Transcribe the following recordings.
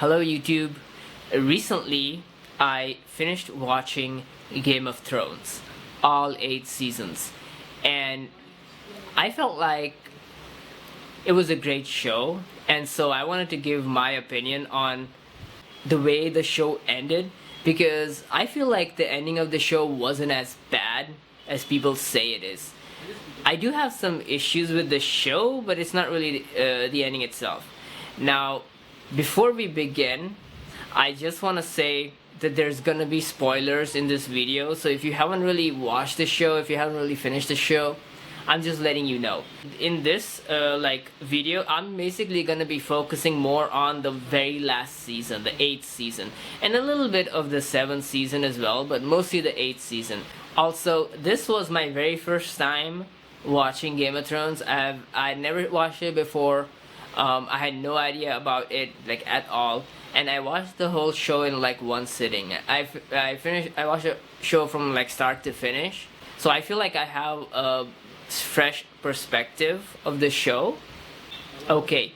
Hello YouTube. Recently, I finished watching Game of Thrones, all 8 seasons, and I felt like it was a great show, and so I wanted to give my opinion on the way the show ended, because I feel like the ending of the show wasn't as bad as people say it is. I do have some issues with the show, but it's not really the ending itself. Now, before we begin, I just want to say that there's gonna be spoilers in this video, so if you haven't really watched the show, if you haven't really finished the show, I'm just letting you know. In this video, I'm basically gonna be focusing more on the very last season, the 8th season, and a little bit of the 7th season as well, but mostly the 8th season. Also, this was my very first time watching Game of Thrones. I never watched it before. I had no idea about it at all, and I watched the whole show in one sitting. I watched the show from start to finish, so I feel like I have a fresh perspective of the show. Okay,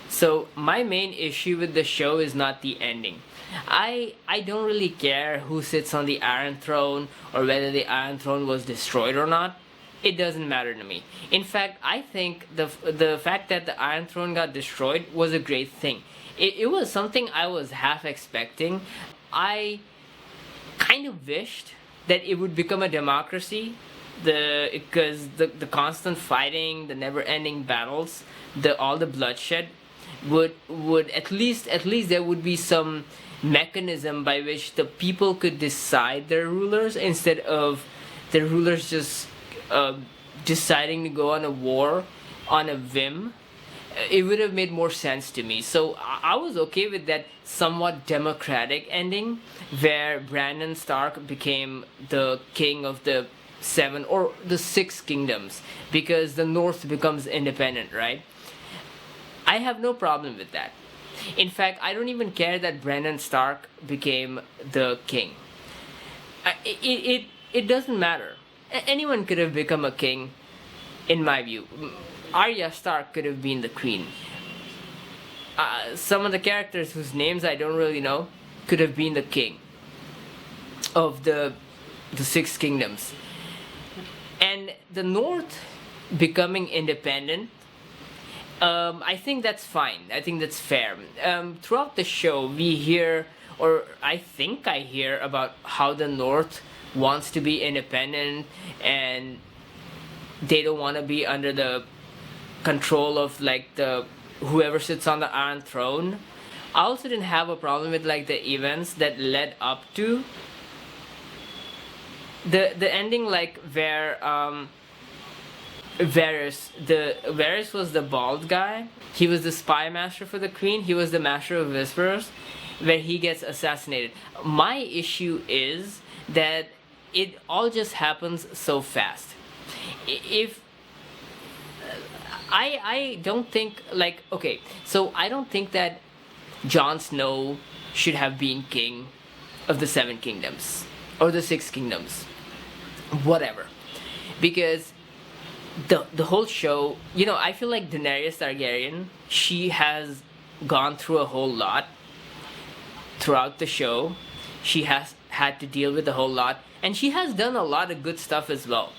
so my main issue with the show is not the ending. I don't really care who sits on the Iron Throne or whether the Iron Throne was destroyed or not. It doesn't matter to me. In fact, I think the fact that the Iron Throne got destroyed was a great thing. It was something I was half expecting. I kind of wished that it would become a democracy, because the constant fighting, the never-ending battles, all the bloodshed would at least there would be some mechanism by which the people could decide their rulers, instead of the rulers just deciding to go on a war on a whim. It would have made more sense to me. So I was okay with that somewhat democratic ending, where Brandon Stark became the king of the 7 or the 6 kingdoms, because the North becomes independent, right? I have no problem with that. In fact, I don't even care that Brandon Stark became the king. It doesn't matter. Anyone could have become a king, in my view. Arya Stark could have been the queen. Some of the characters whose names I don't really know could have been the king of the 6 kingdoms. And the North becoming independent, I think that's fine. I think that's fair. Throughout the show, we hear, or I think I hear, about how the North wants to be independent and they don't want to be under the control of the whoever sits on the Iron Throne. I also didn't have a problem with the events that led up to the ending, where Varys was the bald guy. He was the spy master for the queen. He was the master of whisperers, where he gets assassinated. My issue is that it all just happens so fast. If I don't think okay, so I don't think that Jon Snow should have been king of the 7 kingdoms or the 6 kingdoms, whatever, because the whole show, I feel like Daenerys Targaryen, she has gone through a whole lot throughout the show. She has had to deal with a whole lot, and she has done a lot of good stuff as well.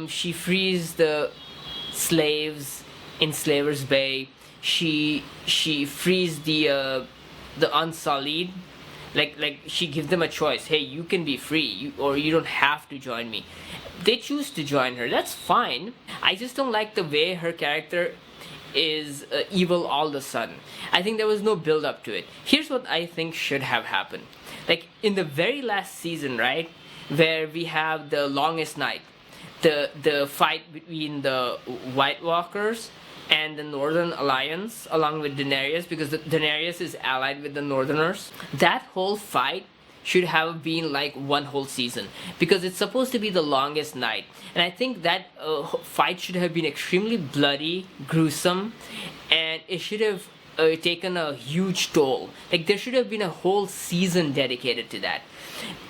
She frees the slaves in Slaver's Bay. She frees the Unsullied. She gives them a choice. Hey, you can be free, or you don't have to join me. They choose to join her. That's fine. I just don't like the way her character is evil all of a sudden. I think there was no build up to it. Here's what I think should have happened. In the very last season, right, where we have the longest night, the fight between the White Walkers and the Northern Alliance, along with Daenerys, because Daenerys is allied with the Northerners. That whole fight should have been one whole season, because it's supposed to be the longest night, and I think that fight should have been extremely bloody, gruesome, and it should have taken a huge toll. There should have been a whole season dedicated to that.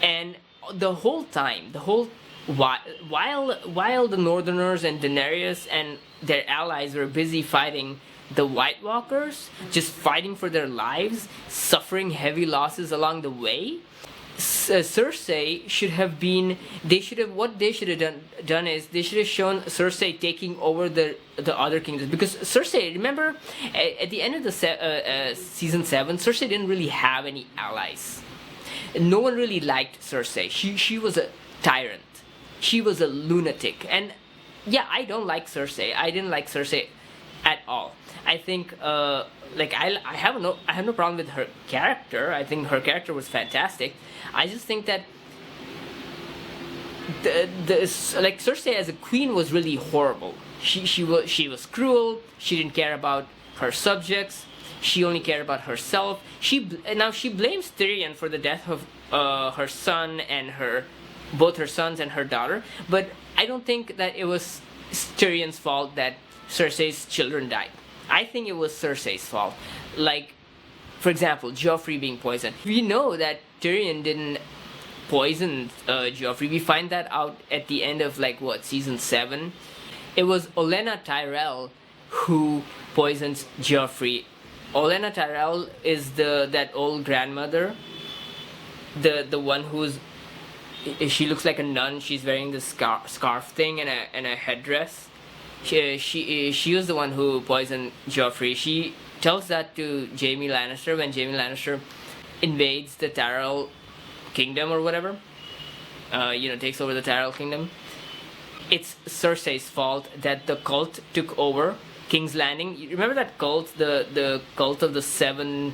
And the whole time, while the Northerners and Daenerys and their allies were busy fighting the White Walkers just fighting for their lives, suffering heavy losses along the way. Cersei should have been. What they should have done is they should have shown Cersei taking over the other kingdoms, because Cersei, remember, at the end of the season 7, Cersei didn't really have any allies. No one really liked Cersei. She was a tyrant. She was a lunatic, and yeah, I don't like Cersei. I didn't like Cersei at all. I think I have no problem with her character. I think her character was fantastic. I just think that Cersei as a queen was really horrible. She was cruel. She didn't care about her subjects. She only cared about herself. She blames Tyrion for the death of her son and both her sons and her daughter. But I don't think that it was Tyrion's fault that Cersei's children died. I think it was Cersei's fault. Like, for example, Joffrey being poisoned. We know that Tyrion didn't poison Joffrey. We find that out at the end of season 7. It was Olenna Tyrell who poisons Joffrey. Olenna Tyrell is that old grandmother, the one she looks like a nun. She's wearing the scarf thing and a headdress. She was the one who poisoned Joffrey. She tells that to Jaime Lannister when Jaime Lannister invades the Tyrell kingdom or whatever. Takes over the Tyrell kingdom. It's Cersei's fault that the cult took over King's Landing. You remember that cult, the cult of the 7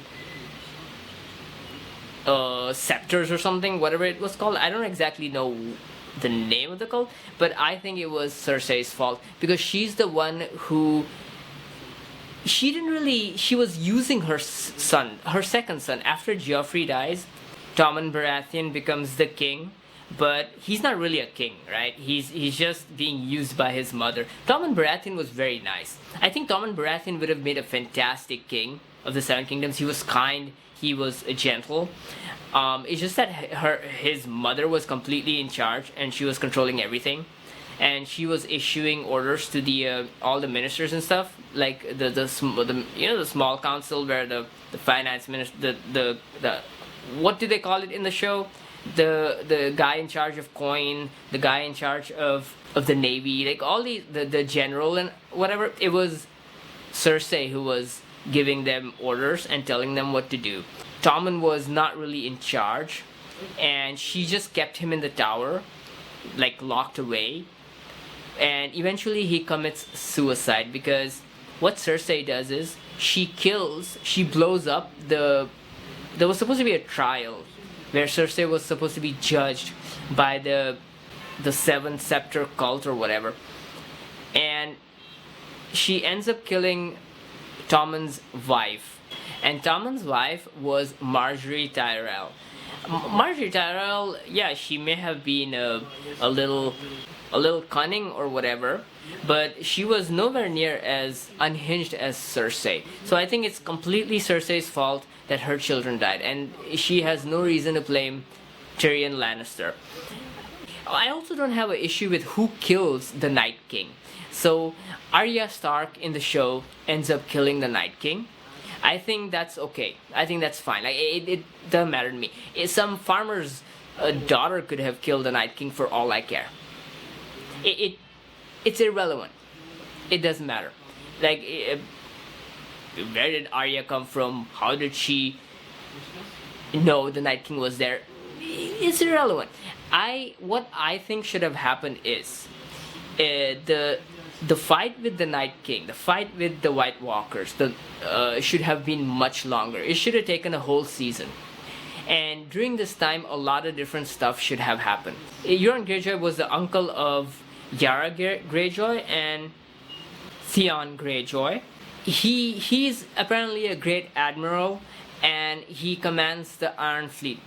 scepters or something, whatever it was called. I don't exactly know the name of the cult, but I think it was Cersei's fault, because she's the one who she was using her second son. After Joffrey dies, Tommen Baratheon becomes the king, but he's not really a king, right? He's just being used by his mother. Tommen Baratheon was very nice. I think Tommen Baratheon would have made a fantastic king of the 7 kingdoms. He was kind, he was gentle. It's just that his mother was completely in charge, and she was controlling everything, and she was issuing orders to the all the ministers and stuff, like the small council where the finance minister, the what do they call it in the show? The guy in charge of coin, the guy in charge of the navy, like all the general and whatever. It was Cersei who was giving them orders and telling them what to do. Tommen was not really in charge, and she just kept him in the tower, like locked away, and eventually he commits suicide, because what Cersei does is she blows up there was supposed to be a trial where Cersei was supposed to be judged by the 7 scepter cult or whatever, and she ends up killing Tommen's wife. And Tommen's wife was Marjorie Tyrell. Marjorie Tyrell, yeah, she may have been a little cunning or whatever, but she was nowhere near as unhinged as Cersei. So I think it's completely Cersei's fault that her children died, and she has no reason to blame Tyrion Lannister. I also don't have an issue with who kills the Night King. So Arya Stark in the show ends up killing the Night King. I think that's okay. I think that's fine. It doesn't matter to me. Some farmer's daughter could have killed the Night King for all I care. It's irrelevant. It doesn't matter. Where did Arya come from? How did she know the Night King was there? It's irrelevant. What I think should have happened is the fight with the Night King, the fight with the White Walkers, should have been much longer. It should have taken a whole season. And during this time, a lot of different stuff should have happened. Euron Greyjoy was the uncle of Yara Greyjoy and Theon Greyjoy. He's apparently a great admiral, and he commands the Iron Fleet.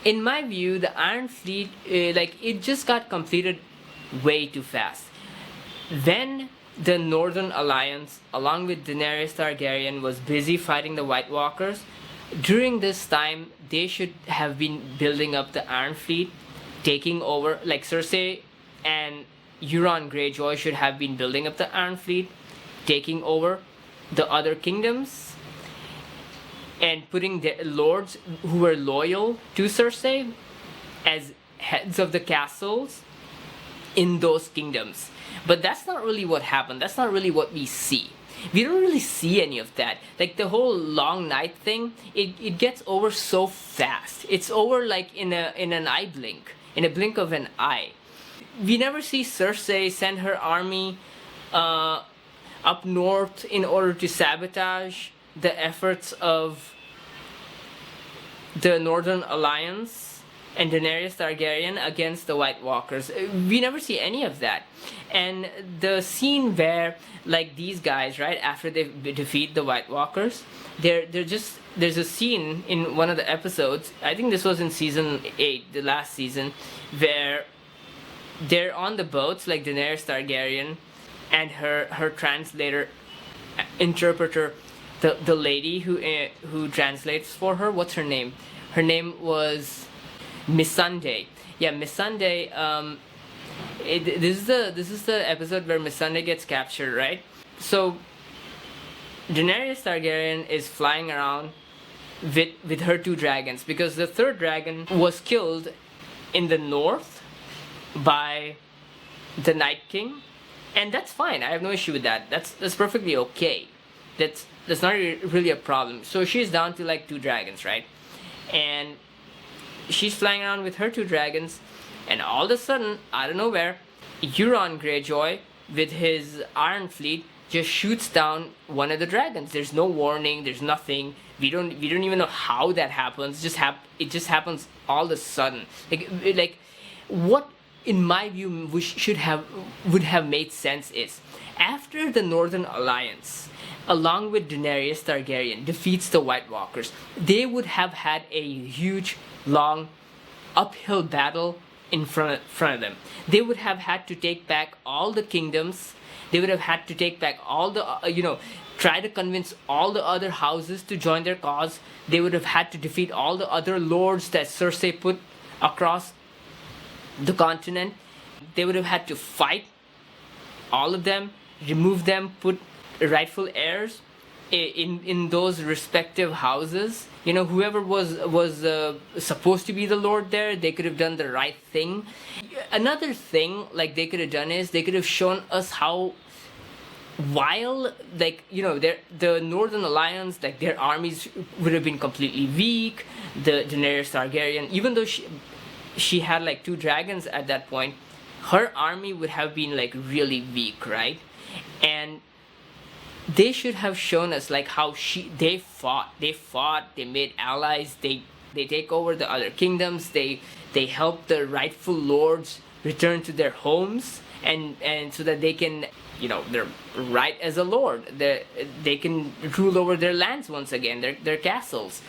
In my view, the Iron Fleet, it just got completed way too fast. Then the Northern Alliance, along with Daenerys Targaryen, was busy fighting the White Walkers. During this time, they should have been building up the Iron Fleet, taking over, like Cersei and Euron Greyjoy should have been building up the Iron Fleet, taking over the other kingdoms and putting the lords who were loyal to Cersei as heads of the castles in those kingdoms. But that's not really what happened. That's not really what we see. We don't really see any of that. Like the whole long night thing, it gets over so fast. It's over like in an eye blink, in a blink of an eye. We never see Cersei send her army up north in order to sabotage the efforts of the Northern Alliance and Daenerys Targaryen against the White Walkers. We never see any of that. And the scene where, like, these guys, right, after they defeat the White Walkers, there's a scene in one of the episodes, I think this was in season 8, the last season, where they're on the boats, like Daenerys Targaryen and her translator, interpreter, the lady who translates for her. What's her name? Her name was Missandei. Yeah, Missandei. This is the episode where Missandei gets captured, right? So Daenerys Targaryen is flying around with her 2 dragons, because the 3rd dragon was killed in the north by the Night King, and that's fine. I have no issue with that. That's perfectly okay. That's not really a problem. So she's down to like 2 dragons, right? And she's flying around with her 2 dragons, and all of a sudden, out of nowhere, Euron Greyjoy with his Iron Fleet just shoots down one of the dragons. There's no warning. There's nothing. We don't even know how that happens. It just happens all of a sudden. Like what, in my view, would have made sense is, after the Northern Alliance, along with Daenerys Targaryen, defeats the White Walkers, they would have had a huge, long, uphill battle in front of them. They would have had to take back all the kingdoms. They would have had to take back all the, try to convince all the other houses to join their cause. They would have had to defeat all the other lords that Cersei put across the continent. They would have had to fight all of them, remove them, put rightful heirs in those respective houses. Whoever was supposed to be the lord there, they could have done the right thing. Another thing like they could have done is they could have shown us how, while the Northern Alliance, like, their armies would have been completely weak. The Daenerys Targaryen, even though she had like 2 dragons at that point, her army would have been like really weak, right? And they should have shown us like how they fought, they made allies, they take over the other kingdoms, they help the rightful lords return to their homes, and so that they can, they're right as a lord, they can rule over their lands once again, their castles.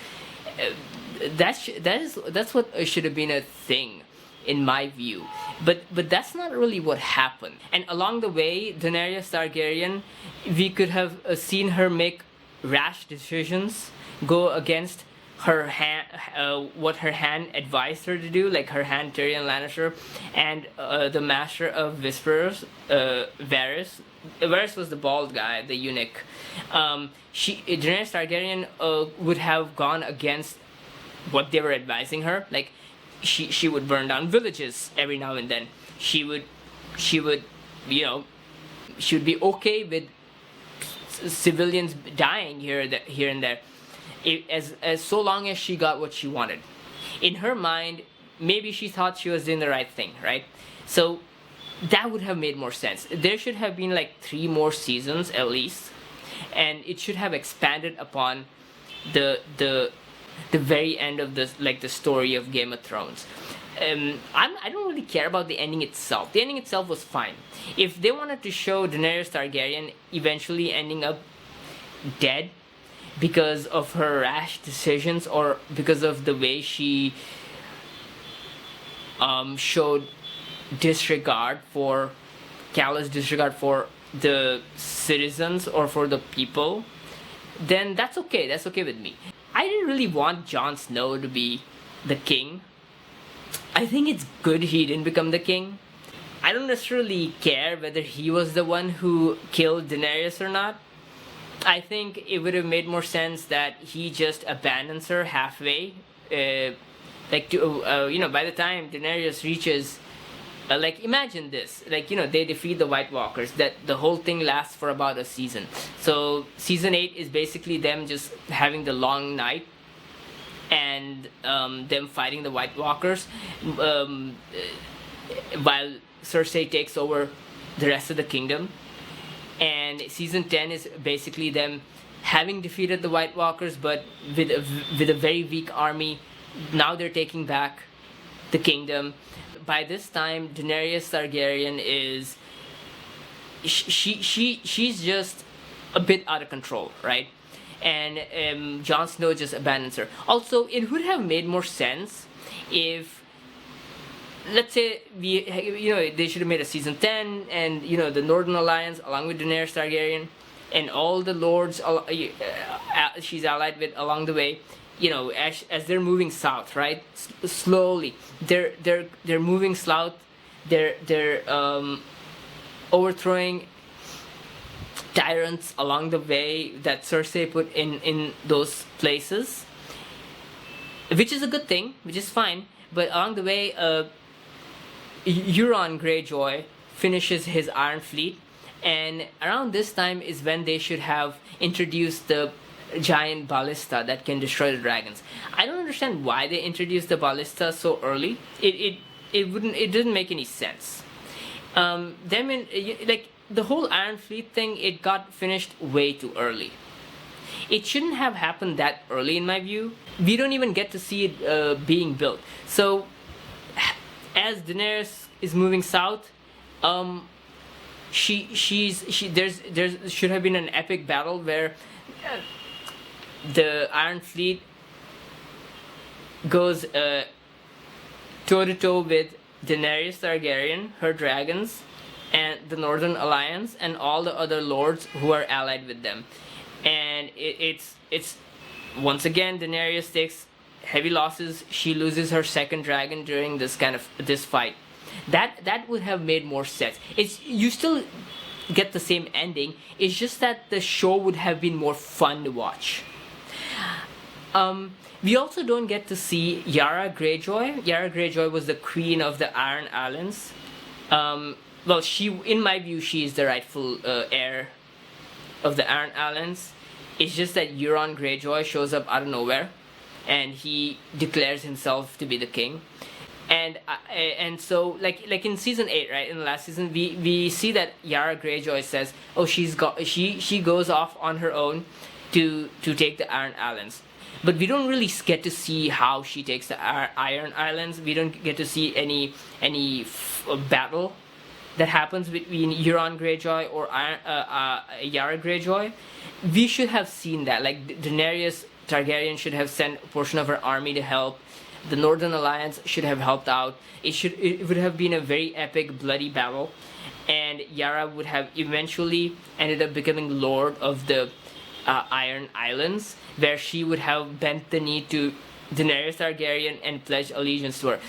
That's what should have been a thing, in my view. But that's not really what happened. And along the way, Daenerys Targaryen, we could have seen her make rash decisions, go against her hand, what her hand advised her to do, like her hand, Tyrion Lannister, and the Master of Whisperers, Varys. Varys was the bald guy, the eunuch. Daenerys Targaryen would have gone against what they were advising her. Like, she would burn down villages every now and then. She would be okay with civilians dying here and there, as so long as she got what she wanted. In her mind, maybe she thought she was doing the right thing, right? So that would have made more sense. There should have been like 3 more seasons at least, and it should have expanded upon the very end of the story of Game of Thrones. I don't really care about the ending itself. The ending itself was fine. If they wanted to show Daenerys Targaryen eventually ending up dead because of her rash decisions, or because of the way she showed callous disregard for the citizens or for the people, then that's okay. That's okay with me. I didn't really want Jon Snow to be the king. I think it's good he didn't become the king. I don't necessarily care whether he was the one who killed Daenerys or not. I think it would have made more sense that he just abandons her halfway. By the time Daenerys reaches, imagine this, they defeat the White Walkers. That the whole thing lasts for about a season. So season 8 is basically them just having the long night and them fighting the White Walkers, while Cersei takes over the rest of the kingdom. And season 10 is basically them having defeated the White Walkers, but with a very weak army. Now they're taking back the kingdom. By this time, Daenerys Targaryen is she's just a bit out of control, right? And Jon Snow just abandons her. Also, it would have made more sense if, let's say, they should have made a season 10, and the Northern Alliance along with Daenerys Targaryen and all the lords she's allied with along the way, as they're moving south, right? Slowly they're moving south. They're overthrowing tyrants along the way that Cersei put in those places, which is a good thing, which is fine. But along the way, Euron Greyjoy finishes his Iron Fleet, and around this time is when they should have introduced the giant ballista that can destroy the dragons. I don't understand why they introduced the ballista so early. It didn't make any sense. The whole Iron Fleet thing, it got finished way too early. It shouldn't have happened that early, in my view. We don't even get to see it being built. So as Daenerys is moving south, there should have been an epic battle where the Iron Fleet goes toe to toe with Daenerys Targaryen, her dragons, and the Northern Alliance, and all the other lords who are allied with them. And it's once again, Daenerys takes heavy losses. She loses her second dragon during this fight. That would have made more sense. You still get the same ending. It's just that the show would have been more fun to watch. We also don't get to see Yara Greyjoy. Yara Greyjoy was the queen of the Iron Islands. In my view, she is the rightful heir of the Iron Islands. It's just that Euron Greyjoy shows up out of nowhere, and he declares himself to be the king. And so like in season 8, right, in the last season, we see that Yara Greyjoy says, she goes off on her own to take the Iron Islands. But we don't really get to see how she takes the Iron Islands. We don't get to see any battle that happens between Euron Greyjoy or Yara Greyjoy. We should have seen that. Like, Daenerys Targaryen should have sent a portion of her army to help. The Northern Alliance should have helped out. It would have been a very epic, bloody battle, and Yara would have eventually ended up becoming Lord of the Iron Islands, where she would have bent the knee to Daenerys Targaryen and pledged allegiance to her.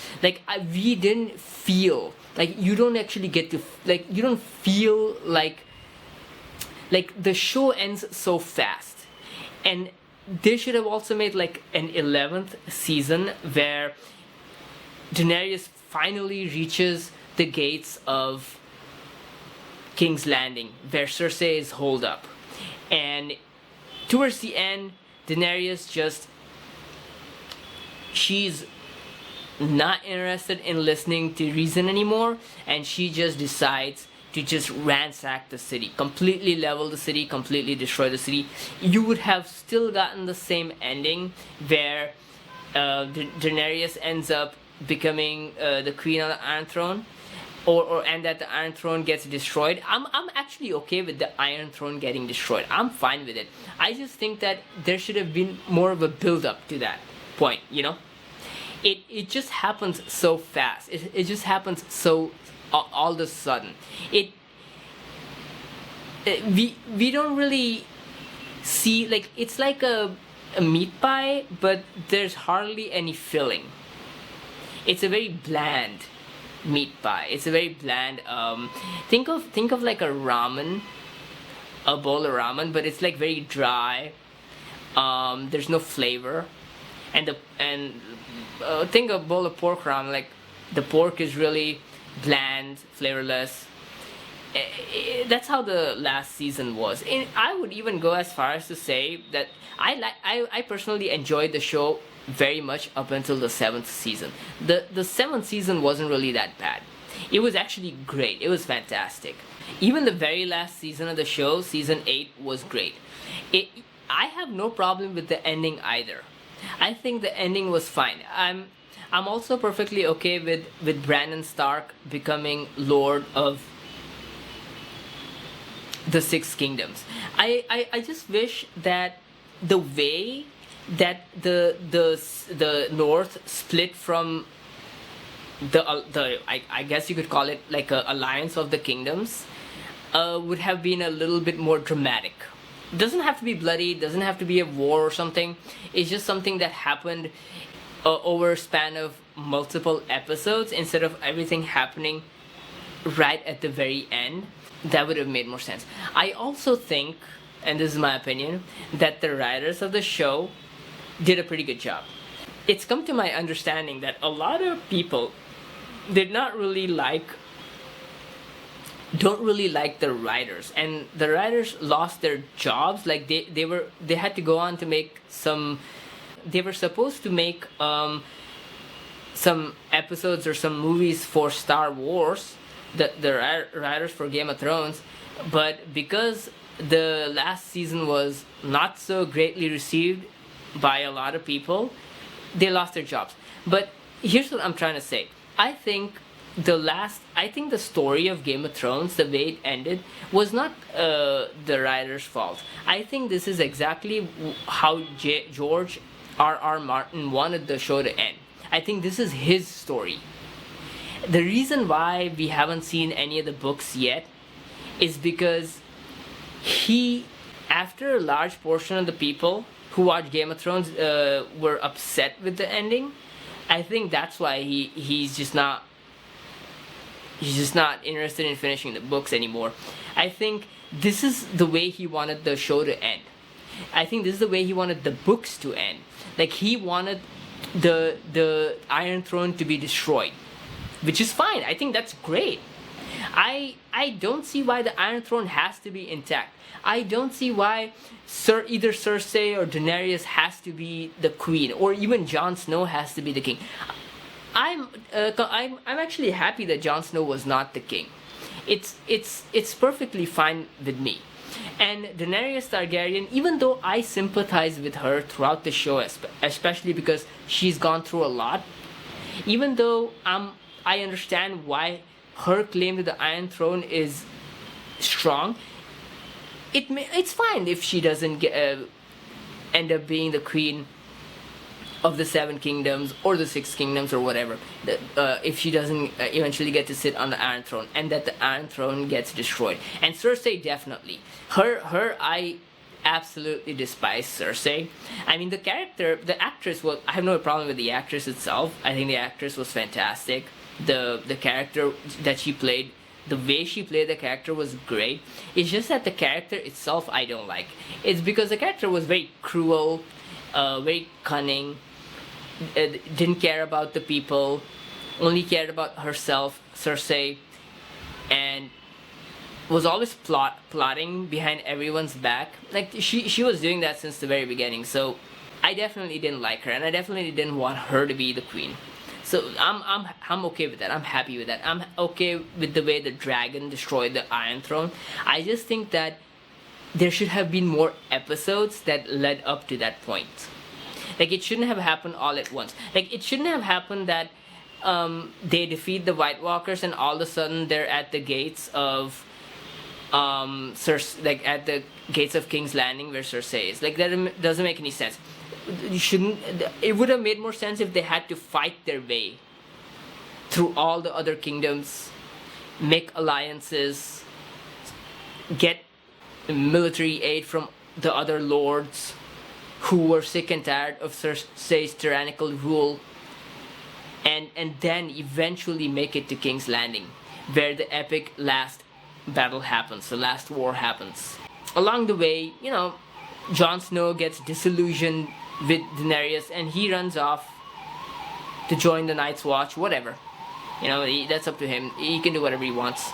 We didn't feel like, you don't actually get to, you don't feel like the show ends so fast. And they should have also made an 11th season where Daenerys finally reaches the gates of King's Landing, where Cersei is holed up. And towards the end, Daenerys she's not interested in listening to reason anymore, and she just decides to just ransack the city, completely level the city, completely destroy the city. You would have still gotten the same ending where Daenerys ends up becoming the queen on the Iron Throne, and that the Iron Throne gets destroyed. I'm actually okay with the Iron Throne getting destroyed. I'm fine with it. I just think that there should have been more of a build up to that point, It just happens so fast. It just happens so all of a sudden. We don't really see, it's like a meat pie, but there's hardly any filling. It's a very bland meat pie. It's a very bland, think of like a ramen a bowl of ramen, but it's like very dry. There's no flavor, and think of a bowl of pork ramen. Like the pork is really bland, flavorless. That's how the last season was. And I would even go as far as to say that I personally enjoyed the show very much up until the 7th season. The 7th season wasn't really that bad. It was actually great. It was fantastic. Even the very last season of the show, season 8, was great. I have no problem with the ending either. I think the ending was fine. I'm also perfectly okay with Brandon Stark becoming Lord of the Six Kingdoms. I just wish that the way that the North split from I guess you could call it like a alliance of the kingdoms would have been a little bit more dramatic. It doesn't have to be bloody, it doesn't have to be a war or something. It's just something that happened over a span of multiple episodes instead of everything happening right at the very end. That would have made more sense. I also think, and this is my opinion, that the writers of the show did a pretty good job. It's come to my understanding that a lot of people don't really like the writers, and the writers lost their jobs. Like they had to go on to make some. They were supposed to make some episodes or some movies for Star Wars, the writers for Game of Thrones, but because the last season was not so greatly received by a lot of people, they lost their jobs. But here's what I'm trying to say. I think the story of Game of Thrones, the way it ended, was not the writer's fault. I think this is exactly how George R.R. Martin wanted the show to end. I think this is his story. The reason why we haven't seen any of the books yet is because after a large portion of the people who watch Game of Thrones were upset with the ending, I think that's why he's just not interested in finishing the books anymore. I think this is the way he wanted the show to end. I think this is the way he wanted the books to end. Like he wanted the Iron Throne to be destroyed, which is fine. I think that's great. I don't see why the Iron Throne has to be intact. I don't see why either Cersei or Daenerys has to be the queen, or even Jon Snow has to be the king. I'm actually happy that Jon Snow was not the king. It's perfectly fine with me. And Daenerys Targaryen, even though I sympathize with her throughout the show, especially because she's gone through a lot, even though I understand why her claim to the Iron Throne is strong, it's fine if she doesn't end up being the queen of the Seven Kingdoms or the Six Kingdoms or whatever. If she doesn't eventually get to sit on the Iron Throne, and that the Iron Throne gets destroyed. And Cersei, definitely. I absolutely despise Cersei. I mean, the actress was. I have no problem with the actress itself. I think the actress was fantastic. The character that she played, the way she played the character was great. It's just that the character itself I don't like. It's because the character was very cruel, very cunning, didn't care about the people, only cared about herself, Cersei, and was always plotting behind everyone's back. Like she was doing that since the very beginning. So I definitely didn't like her, and I definitely didn't want her to be the queen. So I'm okay with that. I'm happy with that. I'm okay with the way the dragon destroyed the Iron Throne. I just think that there should have been more episodes that led up to that point. Like it shouldn't have happened all at once. Like it shouldn't have happened that they defeat the White Walkers and all of a sudden they're at the gates of like at the gates of King's Landing where Cersei is. Like that doesn't make any sense. It would have made more sense if they had to fight their way through all the other kingdoms, make alliances, get military aid from the other lords who were sick and tired of Cersei's tyrannical rule, and then eventually make it to King's Landing, where the epic last battle happens, the last war happens. along the way, Jon Snow gets disillusioned with Daenerys and he runs off to join the Night's Watch, whatever. That's up to him. He can do whatever he wants.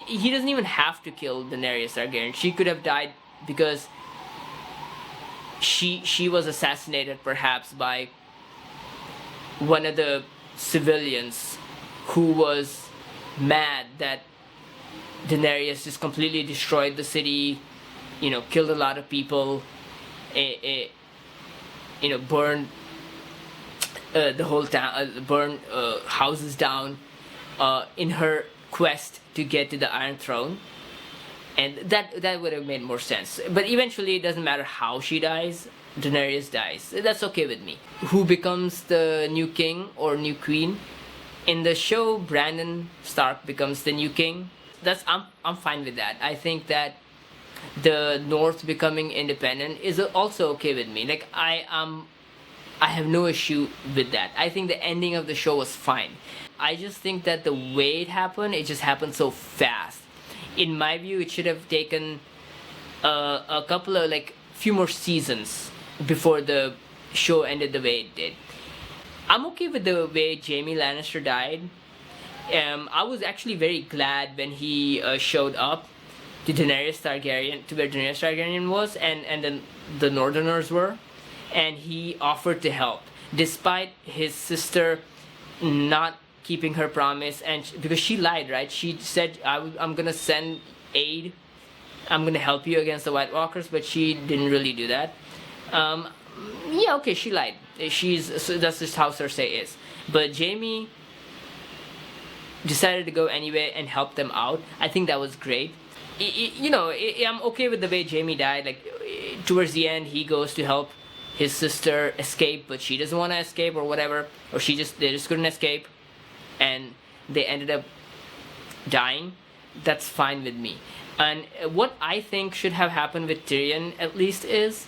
He doesn't even have to kill Daenerys Targaryen. She could have died because she was assassinated perhaps by one of the civilians who was mad that Daenerys just completely destroyed the city, killed a lot of people, burned the whole town, burned houses down in her quest to get to the Iron Throne. And that would have made more sense. But eventually, it doesn't matter how she dies. Daenerys dies. That's okay with me. Who becomes the new king or new queen? In the show, Brandon Stark becomes the new king. I'm fine with that. I think that the North becoming independent is also okay with me. Like I have no issue with that. I think the ending of the show was fine. I just think that the way it just happened so fast. In my view, it should have taken a couple of few more seasons before the show ended the way it did. I'm okay with the way Jaime Lannister died. I was actually very glad when he showed up to where Daenerys Targaryen was, and then the Northerners were, and he offered to help, despite his sister not keeping her promise, and because she lied, right? She said, I'm gonna send aid, I'm gonna help you against the White Walkers, but she didn't really do that. Yeah, okay, she lied. So that's just how Cersei is. But Jaime decided to go anyway and help them out. I think that was great. I'm okay with the way Jaime died. Towards the end, he goes to help his sister escape, but she doesn't want to escape or whatever, or they just couldn't escape, and they ended up dying. That's fine with me. And what I think should have happened with Tyrion, at least, is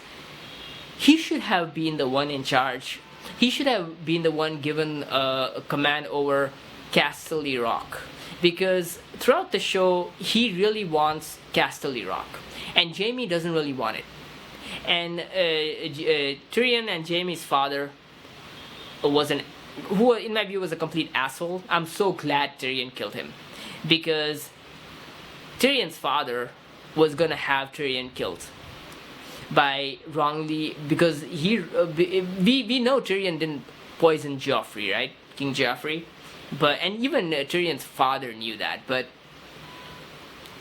he should have been the one in charge. He should have been the one given a command over Casterly Rock, because throughout the show he really wants Casterly Rock, and Jaime doesn't really want it. And Tyrion and Jaime's father who in my view was a complete asshole. I'm so glad Tyrion killed him, because Tyrion's father was gonna have Tyrion killed because we know Tyrion didn't poison Joffrey, right? King Joffrey. And even Tyrion's father knew that, but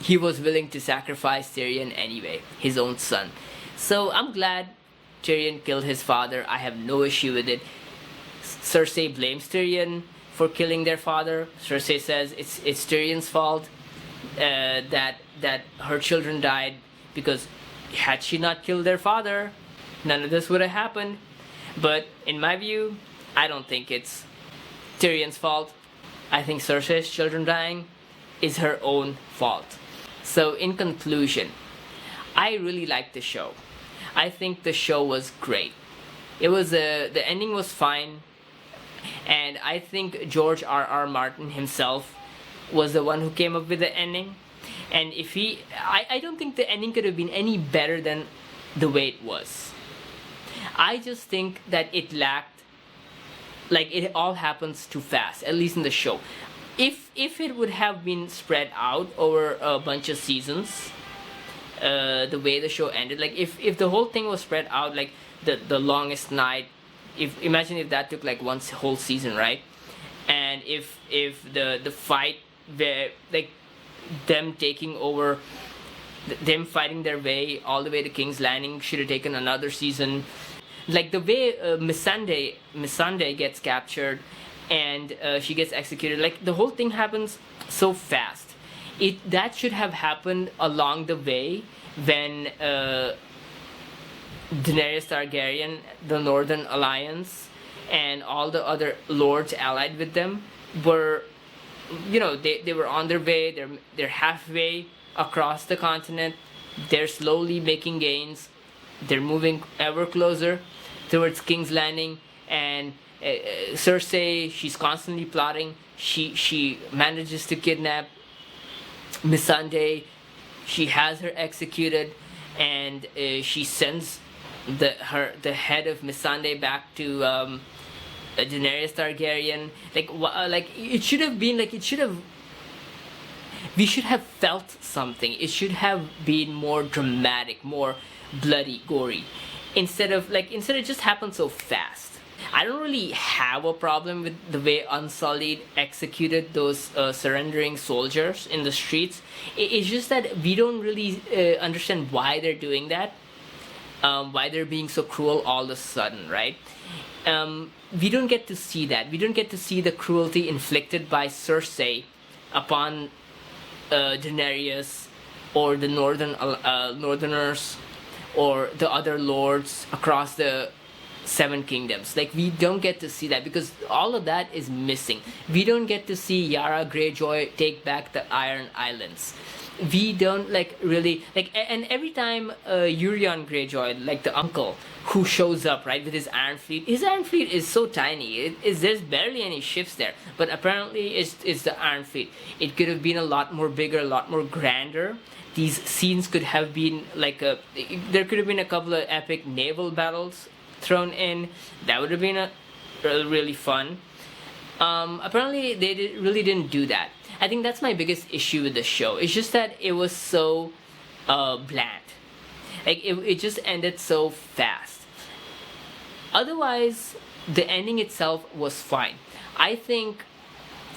he was willing to sacrifice Tyrion anyway, his own son. So I'm glad Tyrion killed his father. I have no issue with it. Cersei blames Tyrion for killing their father. Cersei says it's Tyrion's fault that her children died, because had she not killed their father, none of this would have happened. But in my view, I don't think it's Tyrion's fault. I think Cersei's children dying is her own fault. So in conclusion, I really liked the show. I think the show was great. It was the ending was fine, and I think George R.R. Martin himself was the one who came up with the ending. And I don't think the ending could have been any better than the way it was. I just think that it lacked, it all happens too fast, at least in the show. If it would have been spread out over a bunch of seasons, the way the show ended, if the whole thing was spread out, the longest night, imagine if that took one whole season, right? And if the fight, them taking over, them fighting their way all the way to King's Landing should have taken another season. The way Missandei gets captured and she gets executed, the whole thing happens so fast. That should have happened along the way when Daenerys Targaryen, the Northern Alliance, and all the other lords allied with them were, they were on their way. They're halfway across the continent. They're slowly making gains. They're moving ever closer towards King's Landing, and Cersei, she's constantly plotting. She manages to kidnap Missandei. She has her executed, and she sends the head of Missandei back to Daenerys Targaryen. Like it should have been like it should have. We should have felt something. It should have been more dramatic, more bloody, gory, instead of just happened so fast. I don't really have a problem with the way Unsullied executed those surrendering soldiers in the streets. It's just that we don't really understand why they're doing that, why they're being so cruel all of a sudden, right? We don't get to see that. We don't get to see the cruelty inflicted by Cersei upon Daenerys or the Northerners or the other lords across the Seven Kingdoms. Like, we don't get to see that because all of that is missing. We don't get to see Yara Greyjoy take back the Iron Islands. We don't really and every time Euron Greyjoy, like the uncle who shows up, right, with his Iron Fleet is so tiny. There's barely any ships there, but apparently it's the Iron Fleet. It could have been a lot more bigger, a lot more grander. These scenes could have been there could have been a couple of epic naval battles thrown in. That would have been really fun. Apparently they really didn't do that. I think that's my biggest issue with the show. It's just that it was so bland. Like it just ended so fast. Otherwise, the ending itself was fine. I think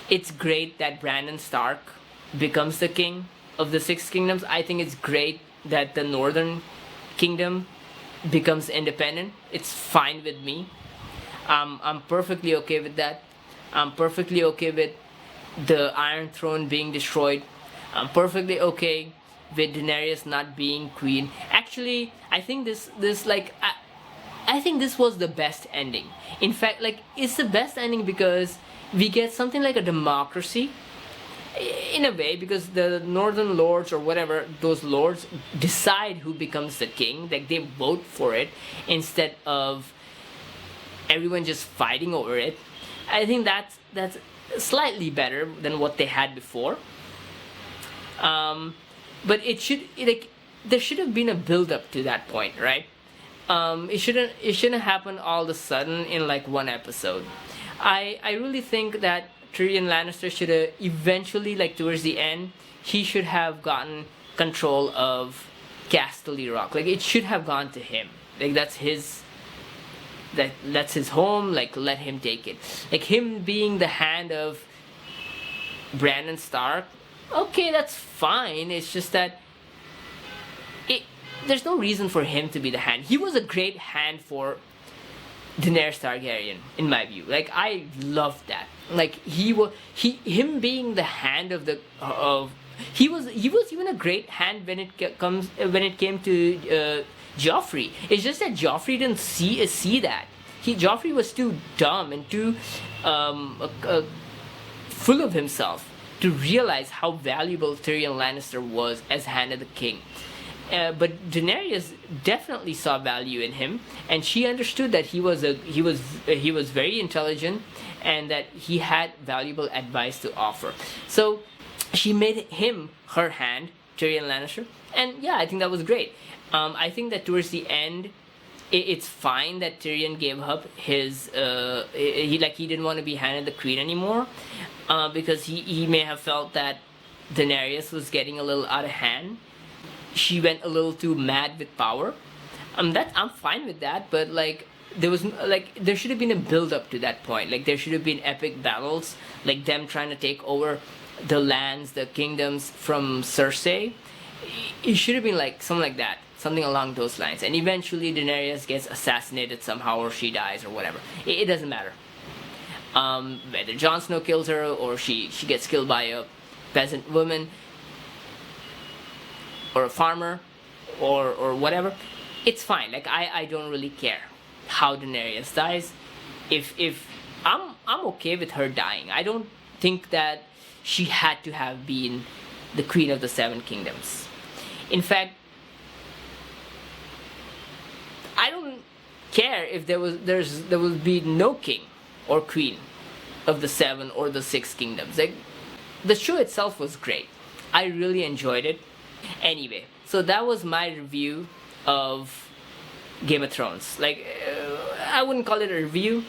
it's great that Brandon Stark becomes the king of the Six Kingdoms. I think it's great that the Northern Kingdom becomes independent. It's fine with me. I'm perfectly okay with that. I'm perfectly okay with the Iron Throne being destroyed. I'm perfectly okay with Daenerys not being queen. Actually, I think I think this was the best ending. In fact, it's the best ending because we get something like a democracy in a way, because the Northern Lords or whatever, those lords decide who becomes the king. Like, they vote for it instead of everyone just fighting over it. I think that's slightly better than what they had before. But there should have been a build up to that point, right? It shouldn't happen all of a sudden in one episode. I really think that Tyrion Lannister should have eventually, towards the end, he should have gotten control of Casterly Rock. It should have gone to him. That's his home. Let him take it. Him being the hand of Brandon Stark, okay, that's fine. It's just that there's no reason for him to be the hand. He was a great hand for Daenerys Targaryen, in my view. I loved that. Him being the hand of he was even a great hand when it came to Joffrey. It's just that Joffrey didn't see that. Joffrey was too dumb and too full of himself to realize how valuable Tyrion Lannister was as Hand of the King. But Daenerys definitely saw value in him, and she understood that he was very intelligent and that he had valuable advice to offer. So she made him her hand, Tyrion Lannister, and yeah, I think that was great. I think that towards the end, it's fine that Tyrion gave up his he didn't want to be Hand of the Queen anymore, because he may have felt that Daenerys was getting a little out of hand. She went a little too mad with power. I'm fine with that, but there should have been a build up to that point. There should have been epic battles, them trying to take over the lands, the kingdoms from Cersei. It should have been something like that, something along those lines. And eventually Daenerys gets assassinated somehow, or she dies, or whatever. It doesn't matter. Whether Jon Snow kills her or she gets killed by a peasant woman or a farmer or whatever, it's fine. I don't really care how Daenerys dies. If I'm okay with her dying. I don't think that she had to have been the Queen of the Seven Kingdoms. In fact, I don't care if there will be no king or queen of the Seven or the Six Kingdoms. The show itself was great. I really enjoyed it. Anyway, So that was my review of Game of Thrones. Like, I wouldn't call it a review.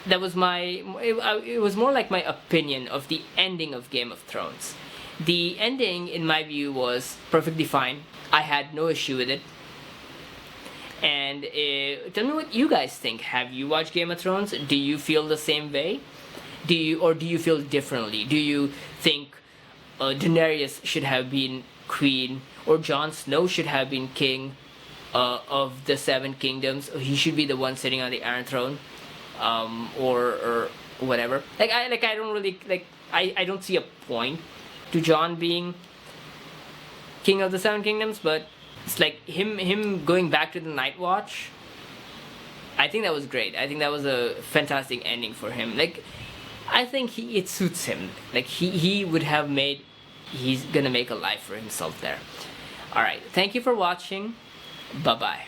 That was it was more like my opinion of the ending of Game of Thrones. The ending, in my view, was perfectly fine. I had no issue with it. And tell me what you guys think. Have you watched Game of Thrones? Do you feel the same way? Do you feel differently? Do you think Daenerys should have been queen, or Jon Snow should have been king of the Seven Kingdoms? He should be the one sitting on the Iron Throne, or whatever. I don't really I don't see a point to Jon being king of the Seven Kingdoms, but it's like him going back to the Night Watch. I think that was great. I think that was a fantastic ending for him. Like, I think it suits him. Like, he's gonna make a life for himself there. Alright, thank you for watching. Bye bye.